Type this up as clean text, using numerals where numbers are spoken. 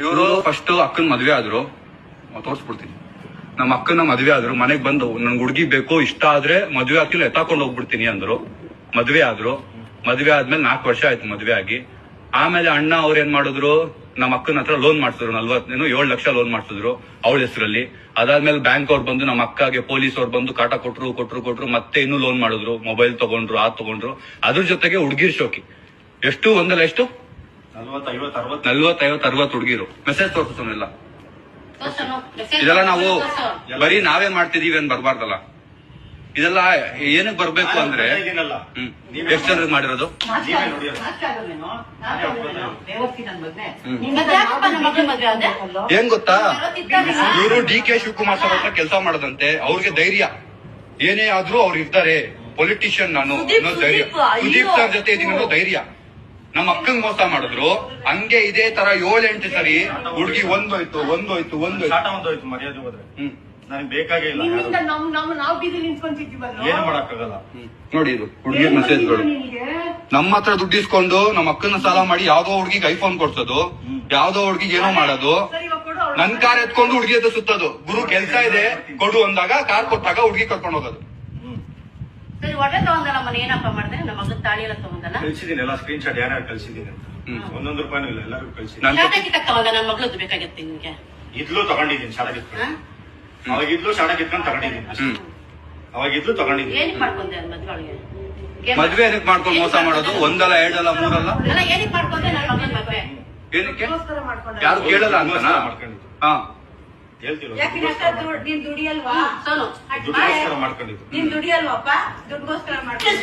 ಇವರು ಫಸ್ಟ್ ಅಕ್ಕನ ಮದ್ವೆ ಆದ್ರು, ತೋರ್ಸ್ಬಿಡ್ತೀನಿ. ನಮ್ಮ ಅಕ್ಕನ ಮದ್ವೆ ಆದ್ರು, ಮನೆಗ್ ಬಂದು ನನ್ಗೆ ಹುಡುಗಿ ಬೇಕು, ಇಷ್ಟ ಆದ್ರೆ ಮದ್ವೆ ಹಾಕಿಲ್ಲ ಎತ್ತಾಕೊಂಡು ಹೋಗ್ಬಿಡ್ತೀನಿ ಅಂದ್ರು. ಮದ್ವೆ ಆದ್ರು. ಮದ್ವೆ ಆದ್ಮೇಲೆ 4 ವರ್ಷ ಆಯ್ತು ಮದ್ವೆ ಆಗಿ. ಆಮೇಲೆ ಅಣ್ಣ ಅವ್ರ ಏನ್ ಮಾಡಿದ್ರು, ನಮ್ಮ ಅಕ್ಕನ ಹತ್ರ ಲೋನ್ ಮಾಡ್ಸಿದ್ರು, 7 ಲಕ್ಷ ಲೋನ್ ಮಾಡ್ಸಿದ್ರು ಅವಳ ಹೆಸರಲ್ಲಿ. ಅದಾದ್ಮೇಲೆ ಬ್ಯಾಂಕ್ ಅವ್ರು ಬಂದು ನಮ್ಮ ಅಕ್ಕಗೆ ಪೊಲೀಸ್ ಅವ್ರು ಬಂದು ಕಾಟ ಕೊಟ್ರು. ಮತ್ತೆ ಇನ್ನೂ ಲೋನ್ ಮಾಡಿದ್ರು, ಮೊಬೈಲ್ ತಗೊಂಡ್ರು, ತಗೊಂಡ್ರು. ಅದ್ರ ಜೊತೆಗೆ ಹುಡುಗಿರ್ ಶೋಕಿ ಎಷ್ಟು ಒಂದಲ್ಲ ಎಷ್ಟು 40-50-60 ಹುಡುಗಿರು. ಮೆಸೇಜ್ ತೋರಿಸ್ತಾನೆಲ್ಲ. ಇದೆಲ್ಲ ನಾವು ಬರೀ ನಾವೇ ಮಾಡ್ತಿದೀವಿ ಅಂತ ಬರ್ಬಾರ್ದಲ್ಲ. ಇದೆಲ್ಲ ಏನಕ್ಕೆ ಬರ್ಬೇಕು ಅಂದ್ರೆ ಎಷ್ಟು ಜನರಿಗೆ ಮಾಡಿರೋದು. ಏನ್ ಗೊತ್ತಾ, ಇವರು DK ಶಿವಕುಮಾರ್ ಸರ್ ಹತ್ರ ಕೆಲಸ ಮಾಡದಂತೆ. ಅವ್ರಿಗೆ ಧೈರ್ಯ ಏನೇ ಆದ್ರೂ ಅವ್ರು ಇರ್ತಾರೆ, ಪೊಲಿಟಿಷಿಯನ್ ನಾನು ಅನ್ನೋ ಧೈರ್ಯ. ಸುದೀಪ್ ಸರ್ ಜೊತೆ ಇದೀನಿ ಅನ್ನೋ ಧೈರ್ಯ. ನಮ್ಮ ಅಕ್ಕಂಗ್ ಮೋಸ ಮಾಡಿದ್ರು, ಹಂಗೆ ಇದೇ ತರ 7-8 ಸರಿ ಹುಡುಗಿ ಒಂದೋಯ್ತು. ಮರ್ಯಾದೆ ಹೋದ್ರೆ ನನಗೆ ಬೇಕಾಗೇ ಇಲ್ಲ. ಏನು ಮಾಡಕ್ಕಾಗಲ್ಲ. ನೋಡಿ ಇದು ಹುಡುಗಿ ಮೆಸೇಜ್ಗಳು. ನಮ್ಮ ಹತ್ರ ದುಡ್ಡು ಇಸ್ಕೊಂಡು ನಮ್ಮ ಅಕ್ಕನ ಸಾಲ ಮಾಡಿ ಯಾವ್ದೋ ಹುಡುಗಿಗೆ ಐಫೋನ್ ಕೊಡ್ಸೋದು, ಯಾವ್ದೋ ಹುಡುಗಿಗೆ ಏನೋ ಮಾಡೋದು. ನನ್ ಕಾರ್ ಎತ್ಕೊಂಡು ಹುಡುಗಿ ಹತ್ರ ಸುತ್ತೋದು. ಗುರು ಕೆಲ್ಸ ಇದೆ ಕೊಡು ಅಂದಾಗ ಕಾರ್ ಕೊಟ್ಟಾಗ ಹುಡುಗಿ ಕರ್ಕೊಂಡು ಹೋಗೋದು. ಕಳ್ಸಿದೀನಿ ಎಲ್ಲ ಸ್ಕ್ರೀನ್ ಶಾಟ್ ಯಾರ್ಯಾರು ಕಳ್ಸಿದೀನಿ. 1 ರೂಪಾಯಿನೂ ಇಲ್ಲ, ಎಲ್ಲರಿಗೂ ಕಳ್ಸಿದೀನಿ. ಇದ್ಲು ತಗೊಂಡಿದ್ದೀನಿ, ಶಾಲೆ ಕಿತ್ಕೊಂಡು. ಅವಾಗಿದ್ಲು ಶಾಲೆ ಕಿತ್ಕೊಂಡು ತಗೊಂಡಿದ್ದೀನಿ. ಅವಾಗಿದ್ಲು ತಗೊಂಡಿದ್ದೀನಿ. ಮದ್ವೆ ಏನಕ್ಕೆ ಮಾಡ್ಕೊಂಡು ಮೋಸ ಮಾಡೋದು? 1 ಅಲ್ಲ 2 ಅಲ್ಲ 3 ಅಲ್ಲ. ಏನಕ್ಕೆ ಯಾರು ಕೇಳಲ್ಲ ಅಂತನಾ? ಹಾ ಹೇಳ್ತಿರೋ ಮಾಡ್ಕೊಂಡಿದ್ದು. ನೀನ್ ದುಡಿಯಲ್ವಪ್ಪ, ದುಡ್ಗೋಸ್ಕರ ಮಾಡ್ಕೊಂಡು